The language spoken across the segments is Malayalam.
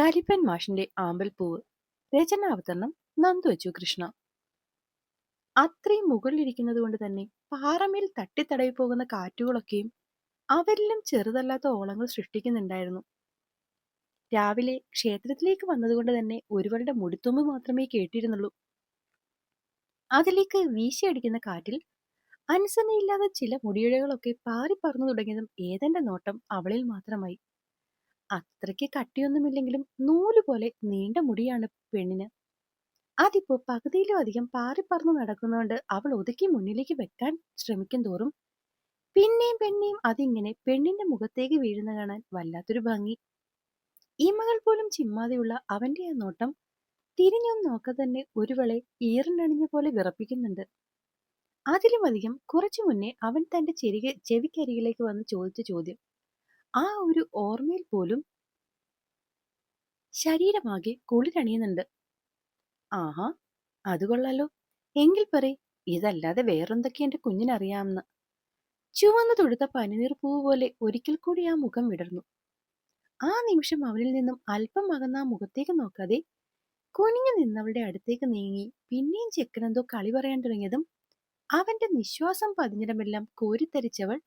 കലിപ്പൻ മാഷിന്റെ ആമ്പൽപ്പൂവ്. രചനാവതരണം നന്ദു കൃഷ്ണ. അത്രയും മുകളിലിരിക്കുന്നത് കൊണ്ട് തന്നെ പാറമേൽ തട്ടിത്തടവി പോകുന്ന കാറ്റുകളൊക്കെയും അവരിലും ചെറുതല്ലാത്ത ഓളങ്ങൾ സൃഷ്ടിക്കുന്നുണ്ടായിരുന്നു. രാവിലെ ക്ഷേത്രത്തിലേക്ക് വന്നതുകൊണ്ട് തന്നെ ഒരുവരുടെ മുടിത്തുമ്പ് മാത്രമേ കേട്ടിരുന്നുള്ളൂ. അതിലേക്ക് വീശിയടിക്കുന്ന കാറ്റിൽ അനുസരണയില്ലാതെ ചില മുടിയിഴകളൊക്കെ പാറിപ്പറന്നു തുടങ്ങിയതും ഏതന്റെ നോട്ടം അവളിൽ മാത്രമായി. അത്രയ്ക്ക് കട്ടിയൊന്നുമില്ലെങ്കിലും നൂലുപോലെ നീണ്ട മുടിയാണ് പെണ്ണിന്. അതിപ്പോ പകുതിയിലും അധികം പാറിപ്പറന്നു നടക്കുന്നതുകൊണ്ട് അവൾ ഒതുക്കി മുന്നിലേക്ക് വെക്കാൻ ശ്രമിക്കും തോറും പിന്നെയും പിന്നെയും അതിങ്ങനെ പെണ്ണിന്റെ മുഖത്തേക്ക് വീഴുന്ന കാണാൻ വല്ലാത്തൊരു ഭംഗി. ഈമകൾ പോലും ചിമ്മാതെയുള്ള അവന്റെ ആ നോട്ടം തിരിഞ്ഞൊന്നും നോക്ക തന്നെ ഒരുവളെ ഈറിനണിഞ്ഞ പോലെ വിറപ്പിക്കുന്നുണ്ട്. അതിലുമധികം കുറച്ചു മുന്നേ അവൻ തന്റെ ചെവിക്കരികിലേക്ക് വന്ന് ചോദിച്ച ചോദ്യം ആ ഒരു ഓർമ്മയിൽ പോലും ശരീരമാകെ കുളിരണിയുന്നുണ്ട്. ആഹാ, അത് കൊള്ളാലോ. എങ്കിൽ പറയ്, ഇതല്ലാതെ വേറെന്തൊക്കെ എന്റെ കുഞ്ഞിനറിയാമെന്ന്. ചുവന്നു തൊടുത്ത പനിനീർ പൂവ് പോലെ ഒരിക്കൽ കൂടി ആ മുഖം വിടർന്നു. ആ നിമിഷം അവനിൽ നിന്നും അല്പം അകന്ന ആ മുഖത്തേക്ക് നോക്കാതെ കുനിഞ്ഞു നിന്നവളുടെ അടുത്തേക്ക് നീങ്ങി പിന്നെയും ചെക്കനെന്തോ കളി പറയാൻ തുടങ്ങിയതും അവന്റെ നിശ്വാസം പതിഞ്ഞിടമെല്ലാം കോരിത്തരിച്ചവൾ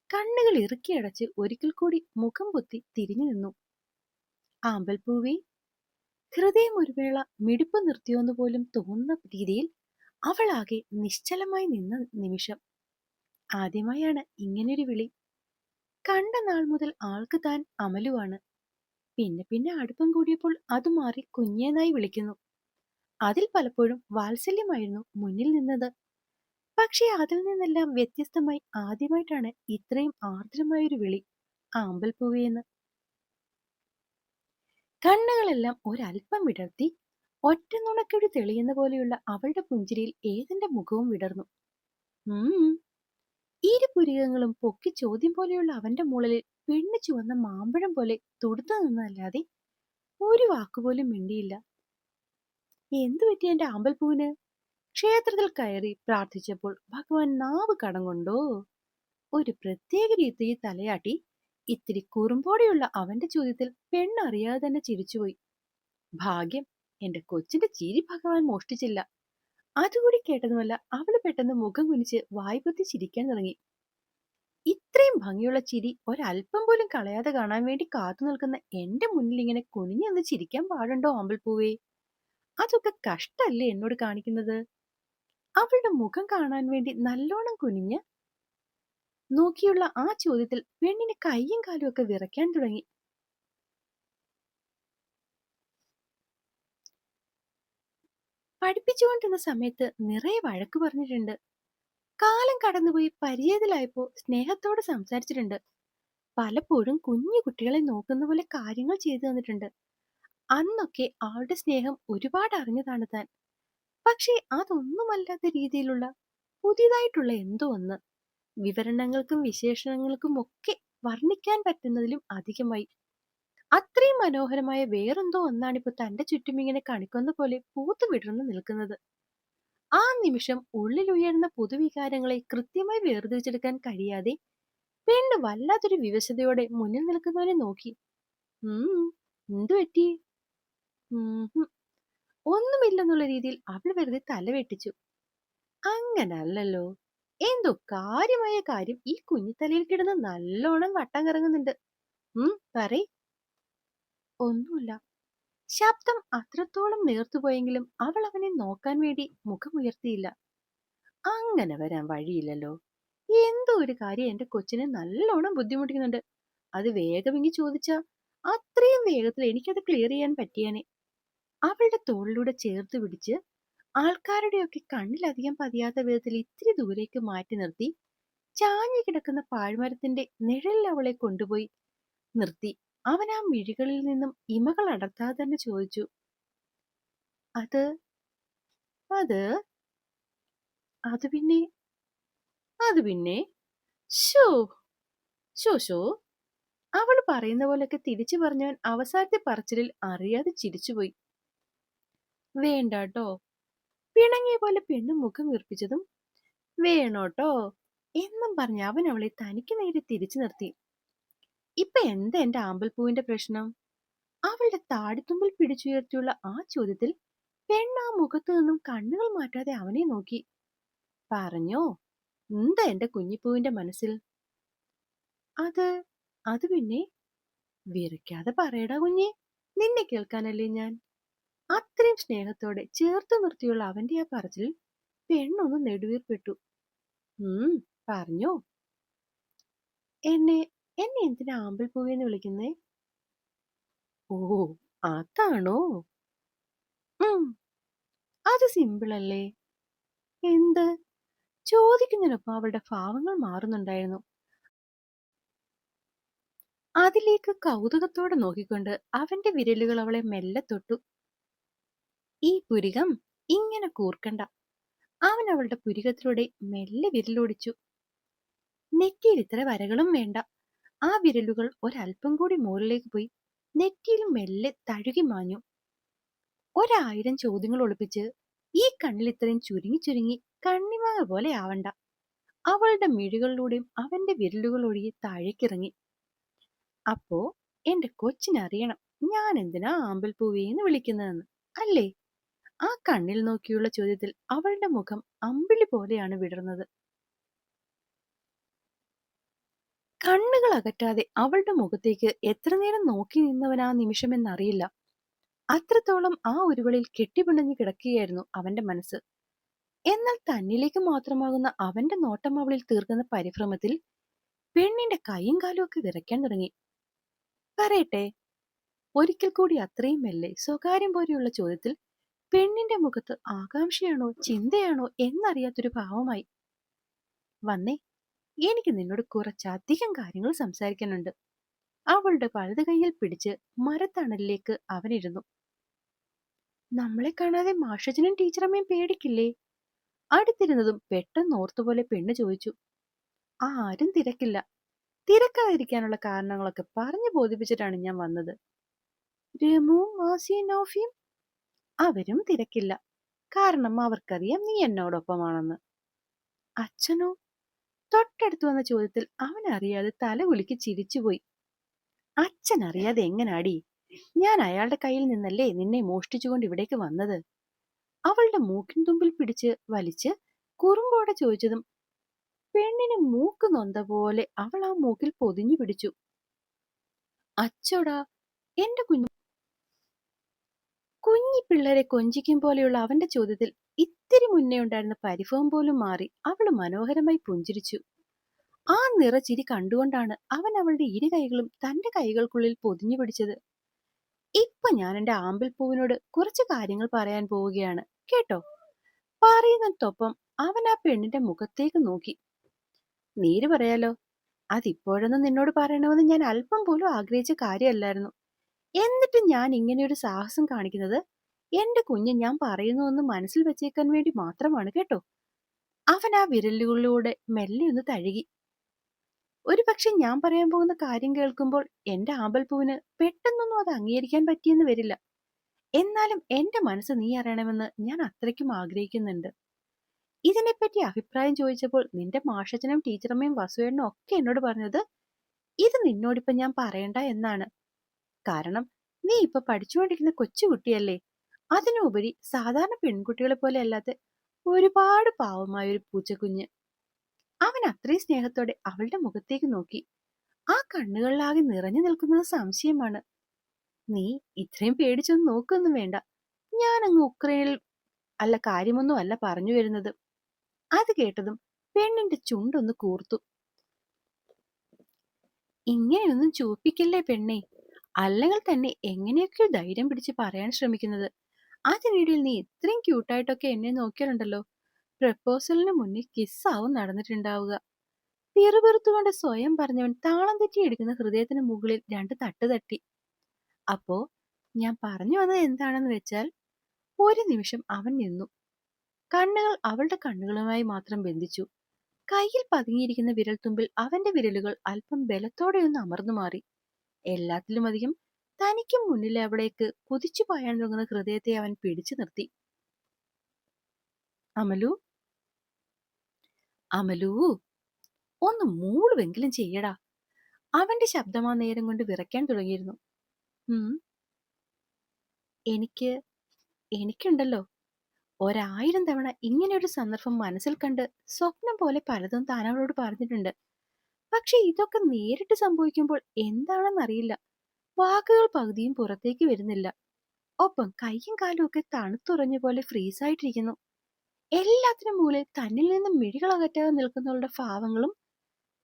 കണ്ണുകൾ ഇറുക്കിയടച്ച് ഒരിക്കൽ കൂടി മുഖം പൊത്തി തിരിഞ്ഞു നിന്നു. ആമ്പൽപ്പൂവേ, ഹൃദയം ഒരു വേള മിടിപ്പ് നിർത്തിയോന്ന് പോലും തോന്നുന്ന രീതിയിൽ അവളാകെ നിശ്ചലമായി നിന്ന നിമിഷം. ആദ്യമായാണ് ഇങ്ങനൊരു വിളി. കണ്ട നാൾ മുതൽ ആൾക്ക് താൻ അമലുവാണ്. പിന്നെ പിന്നെ അടുപ്പം കൂടിയപ്പോൾ അത് മാറി കുഞ്ഞേനായി വിളിക്കുന്നു. അതിൽ പലപ്പോഴും വാത്സല്യമായിരുന്നു മുന്നിൽ നിന്നത്. പക്ഷേ അതിൽ നിന്നെല്ലാം വ്യത്യസ്തമായി ആദ്യമായിട്ടാണ് ഇത്രയും ആർദ്രമായൊരു വിളി, ആമ്പൽപ്പൂവേന്ന്. കണ്ണുകളെല്ലാം ഒരൽപ്പം വിടർത്തി ഒറ്റ നുണക്കൊടി തെളിയുന്ന പോലെയുള്ള അവളുടെ പുഞ്ചിരിയിൽ ഏതിന്റെ മുഖവും വിടർന്നു. ഇരുപുരികങ്ങളും പൊക്കി ചോദ്യം പോലെയുള്ള അവന്റെ മുകളിൽ പെണ്ണ് ചുവന്ന മാമ്പഴം പോലെ തുടുത്തു നിന്നല്ലാതെ ഒരു വാക്കുപോലും മിണ്ടിയില്ല. എന്തു പറ്റി എന്റെ ആമ്പൽപ്പൂവിന്? ക്ഷേത്രത്തിൽ കയറി പ്രാർത്ഥിച്ചപ്പോൾ ഭഗവാൻ നാവ് കടം കൊണ്ടോ? ഒരു പ്രത്യേക രീതിയിൽ തലയാട്ടി ഇത്തിരി കുറുമ്പോടെയുള്ള അവന്റെ ചോദ്യത്തിൽ പെണ്ണറിയാതെ തന്നെ ചിരിച്ചുപോയി. ഭാഗ്യം, എന്റെ കൊച്ചിന്റെ ചിരി ഭഗവാൻ മോഷ്ടിച്ചില്ല. അതുകൂടി കേട്ടതുമല്ല അവള് പെട്ടെന്ന് മുഖം കുനിച്ച് വായ്പൊത്തി ചിരിക്കാൻ തുടങ്ങി. ഇത്രയും ഭംഗിയുള്ള ചിരി ഒരല്പം പോലും കളയാതെ കാണാൻ വേണ്ടി കാത്തു നിൽക്കുന്ന എന്റെ മുന്നിൽ ഇങ്ങനെ കുനിഞ്ഞെന്ന് ചിരിക്കാൻ പാടുണ്ടോ ആമ്പൽപ്പൂവേ? അതൊക്കെ കഷ്ടല്ലേ എന്നോട് കാണിക്കുന്നത്? അവളുടെ മുഖം കാണാൻ വേണ്ടി നല്ലോണം കുനിഞ്ഞ് നോക്കിയുള്ള ആ ചോദ്യത്തിൽ പെണ്ണിന് കൈയും കാലും ഒക്കെ വിറയ്ക്കാൻ തുടങ്ങി. പഠിപ്പിച്ചുകൊണ്ടിരുന്ന സമയത്ത് നിറയെ വഴക്ക് പറഞ്ഞിട്ടുണ്ട്. കാലം കടന്നുപോയി പരിചയത്തിലായപ്പോ സ്നേഹത്തോട് സംസാരിച്ചിട്ടുണ്ട്. പലപ്പോഴും കുഞ്ഞു കുട്ടികളെ നോക്കുന്ന പോലെ കാര്യങ്ങൾ ചെയ്തു തന്നിട്ടുണ്ട്. അന്നൊക്കെ ആളുടെ സ്നേഹം ഒരുപാട് അറിഞ്ഞതാണ് താൻ. പക്ഷേ അതൊന്നുമല്ലാത്ത രീതിയിലുള്ള പുതിയതായിട്ടുള്ള എന്തോ ഒന്ന് വിവരണങ്ങൾക്കും വിശേഷണങ്ങൾക്കും ഒക്കെ വർണ്ണിക്കാൻ പറ്റുന്നതിലും അധികമായി. അത്രയും മനോഹരമായ വേറെന്തോ ഒന്നാണിപ്പോ തന്റെ ചുറ്റും ഇങ്ങനെ കണിക്കൊന്ന പോലെ പൂത്തു വിടർന്നു നിൽക്കുന്നത്. ആ നിമിഷം ഉള്ളിലുയർന്ന പൊതുവികാരങ്ങളെ കൃത്യമായി വേർതിരിച്ചെടുക്കാൻ കഴിയാതെ പെണ്ണ് വല്ലാത്തൊരു വിവശതയോടെ മുന്നിൽ നിൽക്കുന്നവനെ നോക്കി. എന്തു പറ്റി? ഒന്നുമില്ലെന്നുള്ള രീതിയിൽ അവൾ വെറുതെ തല വെട്ടിച്ചു. അങ്ങനല്ലല്ലോ, എന്തോ കാര്യമായ കാര്യം ഈ കുഞ്ഞിത്തലയിൽ കിടന്ന് നല്ലോണം വട്ടം കറങ്ങുന്നുണ്ട്. പറയ്. ഒന്നുമില്ല. ശബ്ദം അത്രത്തോളം നേർത്തുപോയെങ്കിലും അവൾ അവനെ നോക്കാൻ വേണ്ടി മുഖമുയർത്തിയില്ല. അങ്ങനെ വരാൻ വഴിയില്ലല്ലോ. എന്തോ ഒരു കാര്യം എന്റെ കൊച്ചിനെ നല്ലോണം ബുദ്ധിമുട്ടിക്കുന്നുണ്ട്. അത് വേഗമെങ്കി ചോദിച്ചാ അത്രയും വേഗത്തിൽ എനിക്കത് ക്ലിയർ ചെയ്യാൻ പറ്റിയാനെ. അവളുടെ തോളിലൂടെ ചേർത്ത് പിടിച്ച് ആൾക്കാരുടെയൊക്കെ കണ്ണിലധികം പതിയാത്ത വിധത്തിൽ ഇത്തിരി ദൂരേക്ക് മാറ്റി നിർത്തി ചാഞ്ഞു കിടക്കുന്ന പാഴ്മരത്തിന്റെ നിഴലിൽ അവളെ കൊണ്ടുപോയി നിർത്തി അവൻ ആ മിഴികളിൽ നിന്നും ഇമകൾ അടർത്താതെ തന്നെ ചോദിച്ചു, അത് അത് അത് പിന്നെ അത് പിന്നെ ഷോ ഷോ ഷോ അവൾ പറയുന്ന പോലൊക്കെ തിരിച്ചു പറഞ്ഞവൻ അവസാനത്തെ പറച്ചിലിൽ അറിയാതെ ചിരിച്ചുപോയി. വേണ്ടാട്ടോ. പിണങ്ങിയ പോലെ പെണ്ണും മുഖം വീർപ്പിച്ചതും വേണോട്ടോ എന്നും പറഞ്ഞ് അവൻ അവളെ തനിക്ക് നേരെ തിരിച്ചു നിർത്തി. ഇപ്പൊ എന്താ എന്റെ ആമ്പൽപ്പൂവിന്റെ പ്രശ്നം? അവളുടെ താടിത്തുമ്പിൽ പിടിച്ചുയർത്തിയുള്ള ആ ചോദ്യത്തിൽ പെണ്ണ് ആ മുഖത്തു നിന്നും കണ്ണുകൾ മാറ്റാതെ അവനെ നോക്കി. പറഞ്ഞോ, എന്താ എന്റെ കുഞ്ഞിപ്പൂവിന്റെ മനസ്സിൽ? അത് അത് പിന്നെ വിറയ്ക്കാതെ പറയടാ കുഞ്ഞെ, നിന്നെ കേൾക്കാനല്ലേ ഞാൻ. അത്രയും സ്നേഹത്തോടെ ചേർത്ത് നിർത്തിയുള്ള അവന്റെ ആ പറച്ചിൽ പെണ്ണൊന്ന് നെടുവീർപ്പിട്ടു. പറഞ്ഞോ. എന്നെ എന്നെ എന്തിനാ ആമ്പൽപ്പൂവേന്ന് വിളിക്കുന്നേ? ഓ, അതാണോ? ഉം അത് സിമ്പിളല്ലേ. എന്ത്? ചോദിക്കുന്നതിനൊപ്പം അവളുടെ ഭാവങ്ങൾ മാറുന്നുണ്ടായിരുന്നു. അതിലേക്ക് കൗതുകത്തോടെ നോക്കിക്കൊണ്ട് അവന്റെ വിരലുകൾ അവളെ മെല്ലെ തൊട്ടു. ഈ പുരികം ഇങ്ങനെ കൂർക്കണ്ട. അവൻ അവളുടെ പുരികത്തിലൂടെ മെല്ലെ വിരലോടിച്ചു. നെറ്റിയിൽ ഇത്ര വരകളും വേണ്ട. ആ വിരലുകൾ ഒരല്പം കൂടി മുകളിലേക്ക് പോയി നെറ്റിയിൽ മെല്ലെ തഴുകി മാഞ്ഞു. 1000 ചോദ്യങ്ങൾ ഒളിപ്പിച്ച് ഈ കണ്ണിൽ ഇത്രയും ചുരുങ്ങി ചുരുങ്ങി കണ്ണിമാങ്ങ പോലെ ആവണ്ട. അവളുടെ മിഴികളിലൂടെയും അവന്റെ വിരലുകൾ ഒഴുകി താഴേക്കിറങ്ങി. അപ്പോ എന്റെ കൊച്ചിനറിയണം ഞാൻ എന്തിനാ ആമ്പൽപ്പൂവേന്ന് വിളിക്കുന്നതെന്ന്, അല്ലേ? ആ കണ്ണിൽ നോക്കിയുള്ള ചോദ്യത്തിൽ അവളുടെ മുഖം അമ്പിളി പോലെയാണ് വിടർന്നത്. കണ്ണുകൾ അകറ്റാതെ അവളുടെ മുഖത്തേക്ക് എത്ര നേരം നോക്കി നിന്നവനാ നിമിഷമെന്നറിയില്ല. അത്രത്തോളം ആ ഉരുവളിൽ കെട്ടിപ്പിണഞ്ഞു കിടക്കുകയായിരുന്നു അവന്റെ മനസ്സ്. എന്നാൽ തന്നിലേക്ക് മാത്രമാകുന്ന അവന്റെ നോട്ടം അവളിൽ തീർക്കുന്ന പരിഭ്രമത്തിൽ പെണ്ണിന്റെ കൈയും കാലും ഒക്കെ വിറയ്ക്കാൻ തുടങ്ങി. പറയട്ടെ? ഒരിക്കൽ കൂടി അത്രയും മെല്ലെ സ്വകാര്യം പോലെയുള്ള ചോദ്യത്തിൽ പെണ്ണിന്റെ മുഖത്ത് ആകാംക്ഷയാണോ ചിന്തയാണോ എന്നറിയാത്തൊരു ഭാവമായി. വന്നേ, എനിക്ക് നിന്നോട് കുറച്ചധികം കാര്യങ്ങൾ സംസാരിക്കാനുണ്ട്. അവളുടെ വലത് കൈയിൽ പിടിച്ച് മരത്തണലിലേക്ക് അവനിരുന്നു. നമ്മളെ കാണാതെ മാഷച്ചനും ടീച്ചറമ്മയും പേടിക്കില്ലേ? അടുത്തിരുന്നതും പെട്ടെന്ന് ഓർത്തുപോലെ പെണ്ണ് ചോദിച്ചു. ആരും തിരക്കില്ല. തിരക്കാതിരിക്കാനുള്ള കാരണങ്ങളൊക്കെ പറഞ്ഞു ബോധിപ്പിച്ചിട്ടാണ് ഞാൻ വന്നത്. രമുവും ആസിയും നൗഫിയും? അവരും തിരക്കില്ല. കാരണം അവർക്കറിയാം നീ എന്നോടൊപ്പമാണെന്ന്. അച്ഛനോ? തൊട്ടടുത്ത് വന്ന ചോദ്യത്തിൽ അവൻ അറിയാതെ തല കുലുക്കി ചിരിച്ചുപോയി. അച്ഛൻ അറിയാതെ എങ്ങനാടി? ഞാൻ അയാളുടെ കയ്യിൽ നിന്നല്ലേ നിന്നെ മോഷ്ടിച്ചുകൊണ്ട് ഇവിടേക്ക് വന്നത്. അവളുടെ മൂക്കിൻ തുമ്പിൽ പിടിച്ച് വലിച്ച് കുറുമ്പോടെ ചോദിച്ചതും പെണ്ണിന് മൂക്ക് നൊന്ത പോലെ അവൾ ആ മൂക്കിൽ പൊതിഞ്ഞു പിടിച്ചു. അച്ചോടാ, എന്റെ കുഞ്ഞി പിള്ളേരെ കൊഞ്ചിക്കും പോലെയുള്ള അവന്റെ ചോദ്യത്തിൽ ഇത്തിരി മുന്നേ ഉണ്ടായിരുന്ന പരിഭവം പോലും മാറി അവള് മനോഹരമായി പുഞ്ചിരിച്ചു. ആ നിറച്ചിരി കണ്ടുകൊണ്ടാണ് അവൻ അവളുടെ ഇരു കൈകളും തന്റെ കൈകൾക്കുള്ളിൽ പൊതിഞ്ഞു പിടിച്ചത്. ഇപ്പൊ ഞാൻ എന്റെ ആമ്പൽപ്പൂവിനോട് കുറച്ച് കാര്യങ്ങൾ പറയാൻ പോവുകയാണ്, കേട്ടോ? പറയുന്നതൊപ്പം അവൻ ആ പെണ്ണിന്റെ മുഖത്തേക്ക് നോക്കി. നേര് പറയാലോ, അതിപ്പോഴൊന്നും നിന്നോട് പറയണമെന്ന് ഞാൻ അല്പം പോലും ആഗ്രഹിച്ച കാര്യമല്ലായിരുന്നു. എന്നിട്ട് ഞാൻ ഇങ്ങനെയൊരു സാഹസം കാണിക്കുന്നത് എന്റെ കുഞ്ഞ് ഞാൻ പറയുന്നതൊന്ന് മനസ്സിൽ വെച്ചേക്കാൻ വേണ്ടി മാത്രമാണ്, കേട്ടോ? അവൻ ആ വിരലുകളിലൂടെ മെല്ലെ ഒന്ന് തഴുകി. ഒരു പക്ഷെ ഞാൻ പറയാൻ പോകുന്ന കാര്യം കേൾക്കുമ്പോൾ എന്റെ ആമ്പൽപ്പൂവിന് പെട്ടെന്നൊന്നും അത് അംഗീകരിക്കാൻ പറ്റിയെന്ന് വരില്ല. എന്നാലും എന്റെ മനസ്സ് നീ അറിയണമെന്ന് ഞാൻ അത്രയ്ക്കും ആഗ്രഹിക്കുന്നുണ്ട്. ഇതിനെപ്പറ്റി അഭിപ്രായം ചോദിച്ചപ്പോൾ നിന്റെ മാഷച്ചനും ടീച്ചറമ്മയും വസുവേണ്ണനും ഒക്കെ എന്നോട് പറഞ്ഞത് ഇത് നിന്നോടിപ്പം ഞാൻ പറയണ്ട എന്നാണ്. കാരണം നീ ഇപ്പൊ പഠിച്ചുകൊണ്ടിരിക്കുന്ന കൊച്ചുകുട്ടിയല്ലേ. അതിനുപരി സാധാരണ പെൺകുട്ടികളെ പോലെ അല്ലാത്ത ഒരുപാട് പാവമായ ഒരു പൂച്ചക്കുഞ്ഞ്. അവൻ അത്രയും സ്നേഹത്തോടെ അവളുടെ മുഖത്തേക്ക് നോക്കി. ആ കണ്ണുകളിലാകെ നിറഞ്ഞു നിൽക്കുന്നത് സംശയമാണ്. നീ ഇത്രയും പേടിച്ചൊന്നും നോക്കൊന്നും വേണ്ട. ഞാൻ അങ്ങ് ഉക്രൈനിൽ അല്ല കാര്യമൊന്നും അല്ല പറഞ്ഞു വരുന്നത്. അത് കേട്ടതും പെണ്ണിന്റെ ചുണ്ടൊന്ന് കൂർത്തു. ഇങ്ങനെയൊന്നും ചൂപ്പിക്കല്ലേ പെണ്ണേ. അല്ലെങ്കിൽ തന്നെ എങ്ങനെയൊക്കെയോ ധൈര്യം പിടിച്ച് പറയാൻ ശ്രമിക്കുന്നത്. അതിനിടയിൽ നീ ഇത്രയും ക്യൂട്ടായിട്ടൊക്കെ എന്നെ നോക്കിയാലുണ്ടല്ലോ, പ്രപ്പോസലിന് മുന്നേ കിസ്സാവും നടന്നിട്ടുണ്ടാവുക. പിറുപിറുത്തുകൊണ്ട് സ്വയം പറഞ്ഞവൻ താളം തെറ്റിയെടുക്കുന്ന ഹൃദയത്തിന് മുകളിൽ 2 തട്ട് തട്ടി. അപ്പോ ഞാൻ പറഞ്ഞു വന്നത് എന്താണെന്ന് വെച്ചാൽ, ഒരു നിമിഷം അവൻ നിന്നു. കണ്ണുകൾ അവളുടെ കണ്ണുകളുമായി മാത്രം ബന്ധിച്ചു. കയ്യിൽ പതുങ്ങിയിരിക്കുന്ന വിരൽത്തുമ്പിൽ അവന്റെ വിരലുകൾ അല്പം ബലത്തോടെയൊന്ന് അമർന്നു മാറി. എല്ലാത്തിലും അധികം തനിക്കും മുന്നിലെ അവളേക്ക് കുതിച്ചു പായാൻ തുടങ്ങുന്ന ഹൃദയത്തെ അവൻ പിടിച്ചു നിർത്തി. അമലു, അമലൂ, ഒന്ന് മൂളുവെങ്കിലും ചെയ്യടാ. അവന്റെ ശബ്ദം ആ നേരം കൊണ്ട് വിറയ്ക്കാൻ തുടങ്ങിയിരുന്നു. ഉം എനിക്ക് എനിക്കുണ്ടല്ലോ 1000 തവണ ഇങ്ങനെയൊരു സന്ദർഭം മനസ്സിൽ കണ്ട് സ്വപ്നം പോലെ പലതും താൻ അവളോട് പറഞ്ഞിട്ടുണ്ട്. പക്ഷെ ഇതൊക്കെ നേരിട്ട് സംഭവിക്കുമ്പോൾ എന്താണെന്നറിയില്ല. വാക്കുകൾ പകുതിയും പുറത്തേക്ക് വരുന്നില്ല. ഒപ്പം കൈയും കാലും ഒക്കെ തണുത്തുറഞ്ഞ പോലെ ഫ്രീസായിട്ടിരിക്കുന്നു. എല്ലാത്തിനും മൂലം തന്നിൽ നിന്നും മിഴികൾ അകറ്റാതെ നിൽക്കുന്നവളുടെ ഭാവങ്ങളും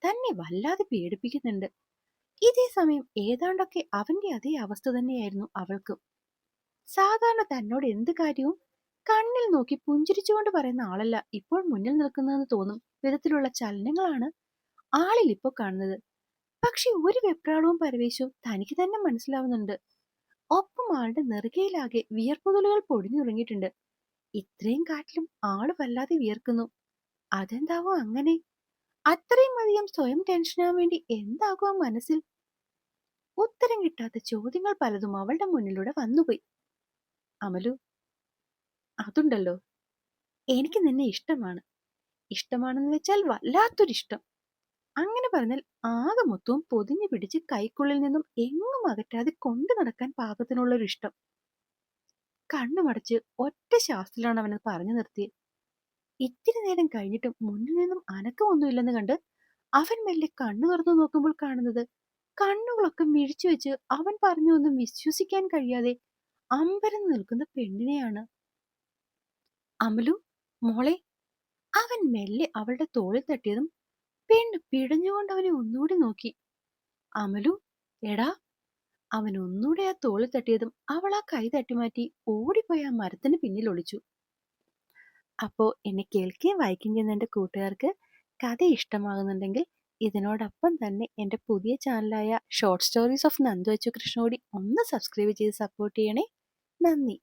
തന്നെ വല്ലാതെ പേടിപ്പിക്കുന്നുണ്ട്. ഇതേ സമയം ഏതാണ്ടൊക്കെ അവന്റെ അതേ അവസ്ഥ തന്നെയായിരുന്നു അവൾക്കും. സാധാരണ തന്നോട് എന്ത് കാര്യവും കണ്ണിൽ നോക്കി പുഞ്ചിരിച്ചുകൊണ്ട് പറയുന്ന ആളല്ല ഇപ്പോൾ മുന്നിൽ നിൽക്കുന്നതെന്ന് തോന്നും വിധത്തിലുള്ള ചലനങ്ങളാണ് ആളിൽ ഇപ്പോൾ കാണുന്നത്. പക്ഷെ ഒരു വെപ്രാളവും പരവേശവും തനിക്ക് തന്നെ മനസ്സിലാവുന്നുണ്ട്. ഒപ്പം ആളുടെ നെറുകയിലാകെ വിയർപ്പുതുള്ളികൾ പൊടിഞ്ഞുറങ്ങിയിട്ടുണ്ട്. ഇത്രയും കാറ്റിലും ആള് വല്ലാതെ വിയർക്കുന്നു. അതെന്താവോ അങ്ങനെ? അത്രയും അധികം സ്വയം ടെൻഷനാവാൻ വേണ്ടി എന്താകും മനസ്സിൽ? ഉത്തരം കിട്ടാത്ത ചോദ്യങ്ങൾ പലതും അവളുടെ മുന്നിലൂടെ വന്നുപോയി. അമലു, അതുണ്ടല്ലോ, എനിക്ക് നിന്നെ ഇഷ്ടമാണ്. ഇഷ്ടമാണെന്ന് വെച്ചാൽ വല്ലാത്തൊരിഷ്ടം. അങ്ങനെ പറഞ്ഞാൽ ആകെ മൊത്തവും പൊതിഞ്ഞു പിടിച്ച് കൈക്കുള്ളിൽ നിന്നും എങ്ങും അകറ്റാതെ കൊണ്ടു നടക്കാൻ പാകത്തിനുള്ളൊരു ഇഷ്ടം. കണ്ണുമടച്ച് ഒറ്റ ശ്വാസത്തിലാണ് അവനത് പറഞ്ഞു നിർത്തിയത്. ഇത്തിരി നേരം കഴിഞ്ഞിട്ടും മുന്നിൽ നിന്നും അനക്കമൊന്നുമില്ലെന്ന് കണ്ട് അവൻ മെല്ലെ കണ്ണു തുറന്നു നോക്കുമ്പോൾ കാണുന്നത് കണ്ണുകളൊക്കെ മിഴിച്ചു വെച്ച് അവൻ പറഞ്ഞൊന്നും വിശ്വസിക്കാൻ കഴിയാതെ അമ്പരന്ന് നിൽക്കുന്ന പെണ്ണിനെയാണ്. അമലു, മോളെ. അവൻ മെല്ലെ അവളുടെ തോളിൽ തട്ടിയതും പെണ്ണ് പിടഞ്ഞുകൊണ്ട് അവനെ ഒന്നുകൂടി നോക്കി. അമലു, എടാ. അവൻ ഒന്നുകൂടെ ആ തോളിൽ തട്ടിയതും അവൾ ആ കൈ തട്ടിമാറ്റി ഓടിപ്പോയി ആ മരത്തിന് പിന്നിൽ ഒളിച്ചു. അപ്പോ എന്നെ കേൾക്കുകയും വായിക്കുകയും ചെയ്യുന്ന എൻ്റെ കൂട്ടുകാർക്ക് കഥ ഇഷ്ടമാകുന്നുണ്ടെങ്കിൽ ഇതിനോടൊപ്പം തന്നെ എൻ്റെ പുതിയ ചാനലായ short stories of Nandu Achu Krishnodi ഒന്ന് സബ്സ്ക്രൈബ് ചെയ്ത് സപ്പോർട്ട് ചെയ്യണേ. നന്ദി.